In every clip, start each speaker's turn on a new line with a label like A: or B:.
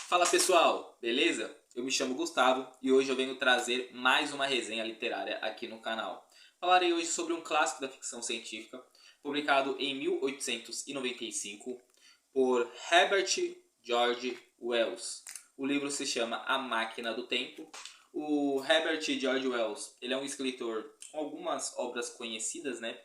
A: Fala pessoal, beleza? Eu me chamo Gustavo e hoje eu venho trazer mais uma resenha literária aqui no canal. Falarei hoje sobre um clássico da ficção científica, publicado em 1895 por Herbert George Wells. O livro se chama A Máquina do Tempo. O Herbert George Wells, ele é um escritor com algumas obras conhecidas, né?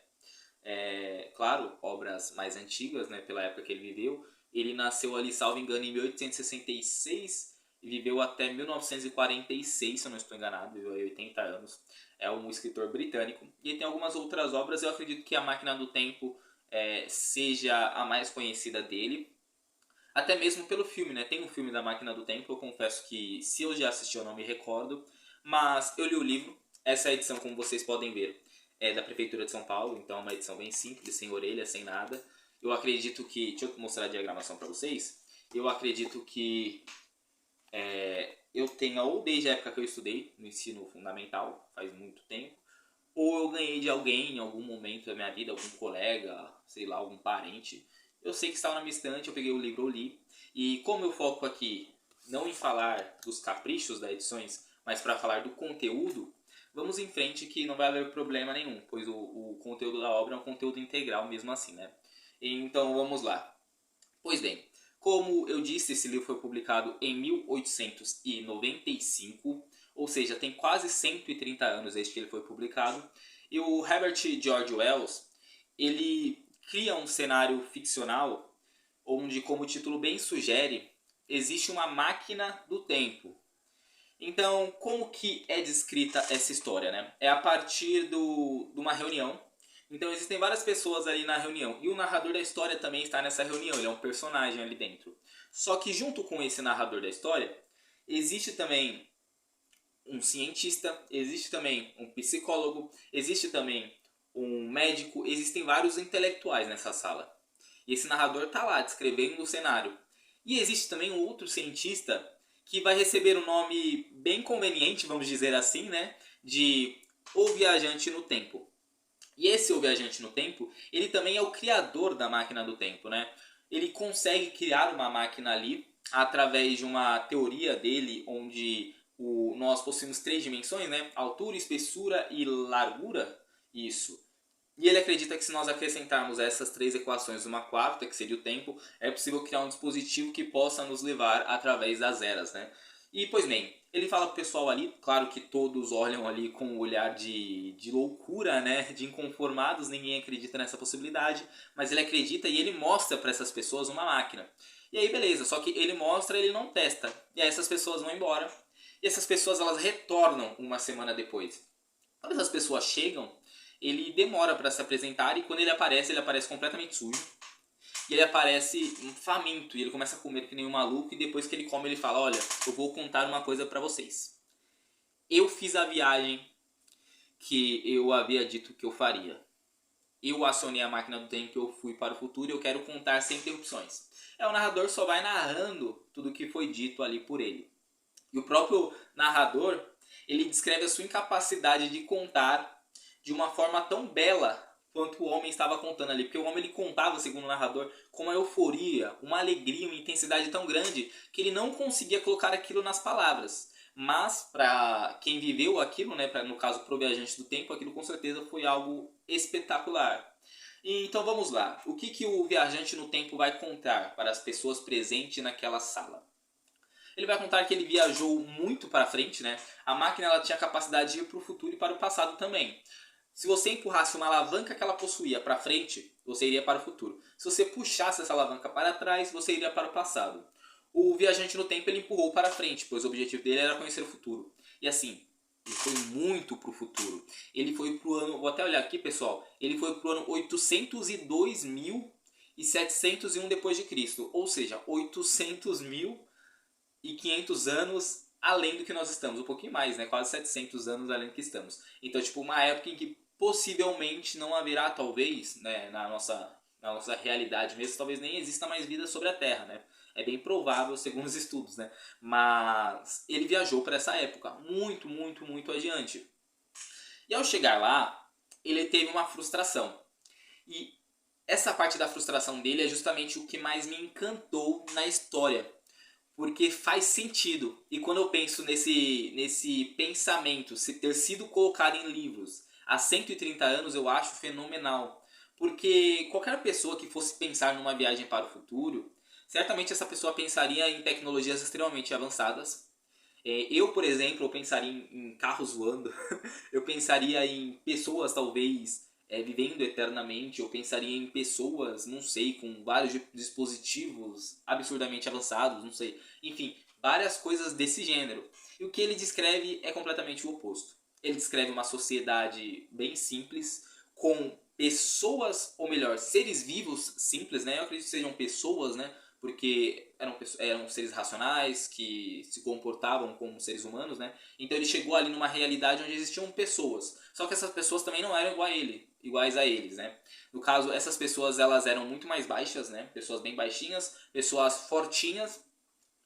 A: Claro, obras mais antigas, né, pela época que ele viveu. Ele nasceu ali, salvo engano, em 1866 e viveu até 1946, se eu não estou enganado, viveu aí 80 anos. É um escritor britânico. E ele tem algumas outras obras, eu acredito que A Máquina do Tempo seja a mais conhecida dele. Até mesmo pelo filme, né? Tem um filme da Máquina do Tempo, eu confesso que se eu já assisti eu não me recordo. Mas eu li o livro, essa edição, como vocês podem ver, é da Prefeitura de São Paulo, então é uma edição bem simples, sem orelha, sem nada. Eu acredito que... Deixa eu mostrar a diagramação para vocês. Eu acredito que eu tenha, ou desde a época que eu estudei no ensino fundamental, faz muito tempo, ou eu ganhei de alguém em algum momento da minha vida, algum colega, sei lá, algum parente. Eu sei que estava na minha estante, eu peguei o livro, eu li. E como eu foco aqui não em falar dos caprichos das edições, mas para falar do conteúdo, vamos em frente que não vai haver problema nenhum, pois o conteúdo da obra é um conteúdo integral mesmo assim, né? Então vamos lá. Pois bem, como eu disse, esse livro foi publicado em 1895, ou seja, tem quase 130 anos desde que ele foi publicado. E o Herbert George Wells, ele cria um cenário ficcional onde, como o título bem sugere, existe uma máquina do tempo. Então, como que é descrita essa história, né? É a partir de uma reunião. Então, existem várias pessoas ali na reunião. E o narrador da história também está nessa reunião. Ele é um personagem ali dentro. Só que junto com esse narrador da história, existe também um cientista, existe também um psicólogo, existe também um médico. Existem vários intelectuais nessa sala. E esse narrador está lá descrevendo o cenário. E existe também um outro cientista que vai receber o nome bem conveniente, vamos dizer assim, né, de O Viajante no Tempo. E esse O Viajante no Tempo, ele também é o criador da máquina do tempo, né? Ele consegue criar uma máquina ali através de uma teoria dele, onde nós possuímos três dimensões, né? Altura, espessura e largura. Isso. E ele acredita que se nós acrescentarmos essas três equações uma quarta, que seria o tempo, é possível criar um dispositivo que possa nos levar através das eras, né? E, pois bem, ele fala pro pessoal ali, claro que todos olham ali com um olhar de loucura, né? De inconformados, ninguém acredita nessa possibilidade, mas ele acredita e ele mostra para essas pessoas uma máquina. E aí, beleza, só que ele mostra, ele não testa. E aí essas pessoas vão embora, e essas pessoas elas retornam uma semana depois. Quando essas pessoas chegam, ele demora para se apresentar e quando ele aparece completamente sujo. E ele aparece faminto e ele começa a comer que nem um maluco e depois que ele come ele fala: olha, eu vou contar uma coisa para vocês. Eu fiz a viagem que eu havia dito que eu faria. Eu acionei a máquina do tempo, eu fui para o futuro e eu quero contar sem interrupções. O narrador só vai narrando tudo o que foi dito ali por ele. E o próprio narrador, ele descreve a sua incapacidade de contar de uma forma tão bela quanto o homem estava contando ali. Porque o homem ele contava, segundo o narrador, com uma euforia, uma alegria, uma intensidade tão grande que ele não conseguia colocar aquilo nas palavras. Mas para quem viveu aquilo, né, no caso pro viajante do tempo, aquilo com certeza foi algo espetacular. Então vamos lá. O que o viajante no tempo vai contar para as pessoas presentes naquela sala? Ele vai contar que ele viajou muito para frente, né? A máquina ela tinha a capacidade de ir para o futuro e para o passado também. Se você empurrasse uma alavanca que ela possuía para frente, você iria para o futuro. Se você puxasse essa alavanca para trás, você iria para o passado. O viajante no tempo ele empurrou para frente, pois o objetivo dele era conhecer o futuro. E assim, ele foi muito para o futuro. Ele foi para o ano, vou até olhar aqui pessoal, ele foi para o ano 802.701 depois de Cristo, ou seja, 800.500 anos além do que nós estamos, um pouquinho mais, né? Quase 700 anos além do que estamos. Então, tipo, uma época em que possivelmente não haverá, talvez, né, na nossa realidade mesmo, talvez nem exista mais vida sobre a Terra, né? É bem provável, segundo os estudos, né? Mas ele viajou para essa época, muito, muito, muito adiante. E ao chegar lá, ele teve uma frustração. E essa parte da frustração dele é justamente o que mais me encantou na história. porque faz sentido. E quando eu penso nesse pensamento ter sido colocado em livros há 130 anos, eu acho fenomenal. Porque qualquer pessoa que fosse pensar numa viagem para o futuro, certamente essa pessoa pensaria em tecnologias extremamente avançadas. Eu, por exemplo, eu pensaria em carros voando, eu pensaria em pessoas talvez vivendo eternamente, eu pensaria em pessoas, não sei, com vários dispositivos absurdamente avançados, não sei. Enfim, várias coisas desse gênero. E o que ele descreve é completamente o oposto. Ele descreve uma sociedade bem simples, com pessoas, ou melhor, seres vivos simples, né? Eu acredito que sejam pessoas, né? Porque eram seres racionais, que se comportavam como seres humanos, né? Então ele chegou ali numa realidade onde existiam pessoas. Só que essas pessoas também não eram iguais a eles, né? No caso, essas pessoas elas eram muito mais baixas, né? Pessoas bem baixinhas, pessoas fortinhas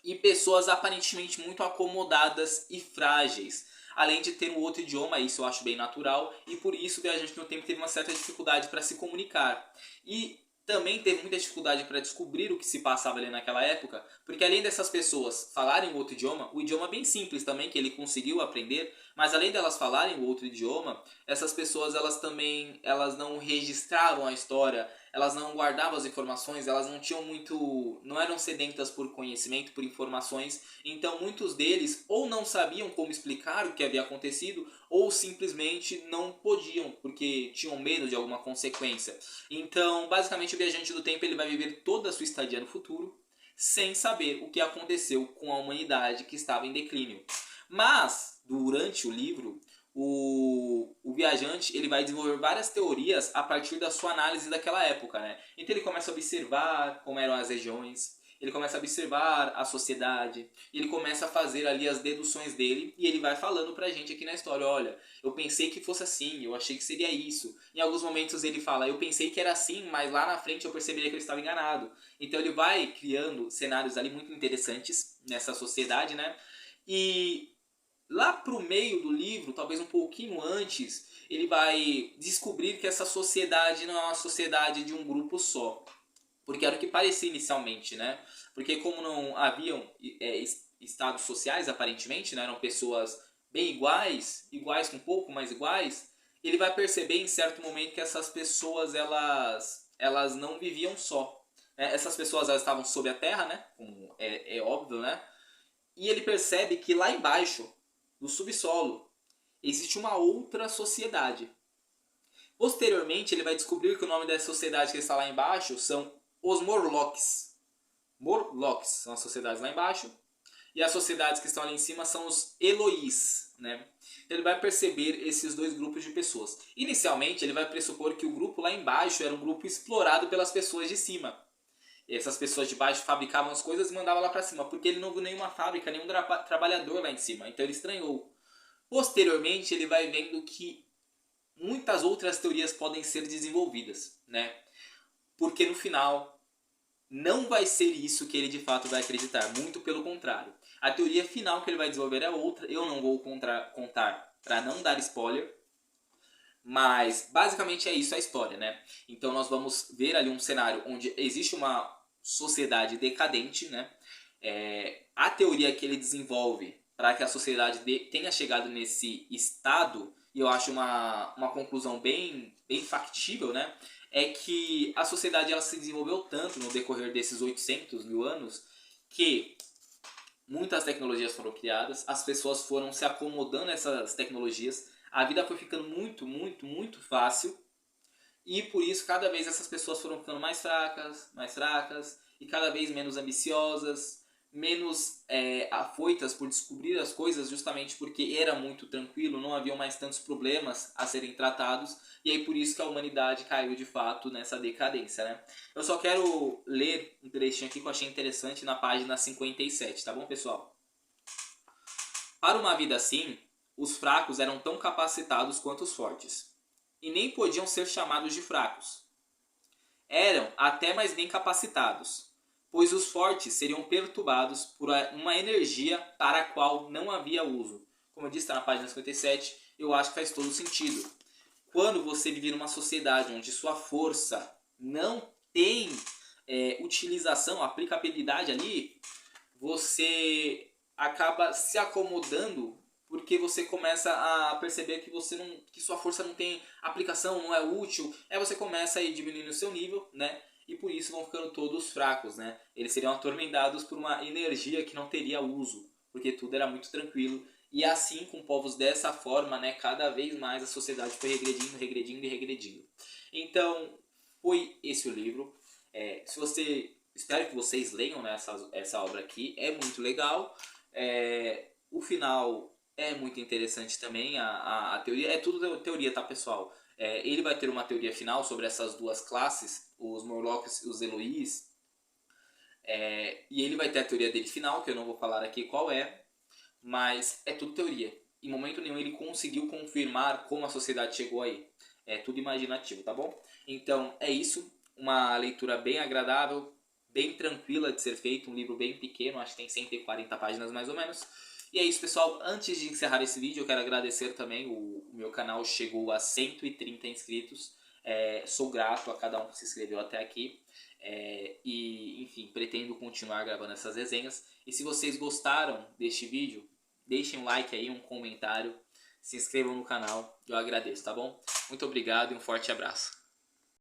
A: e pessoas aparentemente muito acomodadas e frágeis. Além de ter um outro idioma, isso eu acho bem natural, e por isso o viajante no tempo teve uma certa dificuldade para se comunicar. E também teve muita dificuldade para descobrir o que se passava ali naquela época, porque além dessas pessoas falarem outro idioma, o idioma bem simples também, que ele conseguiu aprender, mas além delas falarem o outro idioma, essas pessoas elas não registravam a história, elas não guardavam as informações, elas não eram sedentas por conhecimento, por informações, então muitos deles ou não sabiam como explicar o que havia acontecido, ou simplesmente não podiam, porque tinham medo de alguma consequência. Então, basicamente, o viajante do tempo ele vai viver toda a sua estadia no futuro, sem saber o que aconteceu com a humanidade que estava em declínio. Mas, durante o livro, o viajante ele vai desenvolver várias teorias a partir da sua análise daquela época, né? Então ele começa a observar como eram as regiões, ele começa a observar a sociedade, ele começa a fazer ali as deduções dele e ele vai falando pra gente aqui na história, olha, eu pensei que fosse assim, eu achei que seria isso. Em alguns momentos ele fala, eu pensei que era assim, mas lá na frente eu perceberia que eu estava enganado. Então ele vai criando cenários ali muito interessantes nessa sociedade, né? E lá pro meio do livro, talvez um pouquinho antes, ele vai descobrir que essa sociedade não é uma sociedade de um grupo só. Porque era o que parecia inicialmente, né? Porque como não haviam estados sociais, aparentemente, né? Eram pessoas bem iguais com um pouco, mais iguais, ele vai perceber em certo momento que essas pessoas, elas não viviam só. Essas pessoas elas estavam sob a terra, né? Como é óbvio, né? E ele percebe que lá embaixo, no subsolo, existe uma outra sociedade. Posteriormente, ele vai descobrir que o nome dessa sociedade que está lá embaixo são os Morlocks. Morlocks são as sociedades lá embaixo. E as sociedades que estão ali em cima são os Eloís, né? Ele vai perceber esses dois grupos de pessoas. Inicialmente, ele vai pressupor que o grupo lá embaixo era um grupo explorado pelas pessoas de cima. E essas pessoas de baixo fabricavam as coisas e mandavam lá para cima, porque ele não viu nenhuma fábrica, nenhum trabalhador lá em cima. Então ele estranhou. Posteriormente, ele vai vendo que muitas outras teorias podem ser desenvolvidas, né? Porque no final não vai ser isso que ele de fato vai acreditar, muito pelo contrário. A teoria final que ele vai desenvolver é outra, eu não vou contar para não dar spoiler, mas basicamente é isso a história, né? Então nós vamos ver ali um cenário onde existe uma sociedade decadente, né? A teoria que ele desenvolve para que a sociedade tenha chegado nesse estado, e eu acho uma conclusão bem factível, né? É que a sociedade ela se desenvolveu tanto no decorrer desses 800 mil anos que muitas tecnologias foram criadas, as pessoas foram se acomodando a essas tecnologias, a vida foi ficando muito fácil, e por isso cada vez essas pessoas foram ficando mais fracas, e cada vez menos ambiciosas, menos afoitas por descobrir as coisas, justamente porque era muito tranquilo, não haviam mais tantos problemas a serem tratados, e aí por isso que a humanidade caiu de fato nessa decadência, né? Eu só quero ler um trechinho aqui que eu achei interessante na página 57, tá bom, pessoal? Para uma vida assim, os fracos eram tão capacitados quanto os fortes, e nem podiam ser chamados de fracos. Eram até mais bem capacitados, pois os fortes seriam perturbados por uma energia para a qual não havia uso. Como eu disse, está na página 57, eu acho que faz todo sentido. Quando você vive numa sociedade onde sua força não tem utilização, aplicabilidade ali, você acaba se acomodando porque você começa a perceber que você não, que sua força não tem aplicação, não é útil. Aí você começa a ir diminuindo o seu nível, né? E por isso vão ficando todos fracos, né? Eles seriam atormentados por uma energia que não teria uso, porque tudo era muito tranquilo. E assim, com povos dessa forma, né, cada vez mais a sociedade foi regredindo, regredindo e regredindo. Então, foi esse o livro. Se você, espero que vocês leiam, né, essa obra aqui, é muito legal. O final é muito interessante também, a teoria, é tudo teoria, tá, pessoal? Ele vai ter uma teoria final sobre essas duas classes, os Morlocks e os Eloís, e ele vai ter a teoria dele final, que eu não vou falar aqui qual é, mas é tudo teoria. Em momento nenhum ele conseguiu confirmar como a sociedade chegou aí. É tudo imaginativo, tá bom? Então é isso, uma leitura bem agradável, bem tranquila de ser feito, um livro bem pequeno, acho que tem 140 páginas mais ou menos. E é isso, pessoal. Antes de encerrar esse vídeo, eu quero agradecer também. O meu canal chegou a 130 inscritos. Sou grato a cada um que se inscreveu até aqui. E, enfim, pretendo continuar gravando essas resenhas. E se vocês gostaram deste vídeo, deixem um like aí, um comentário. Se inscrevam no canal. Eu agradeço, tá bom? Muito obrigado e um forte abraço.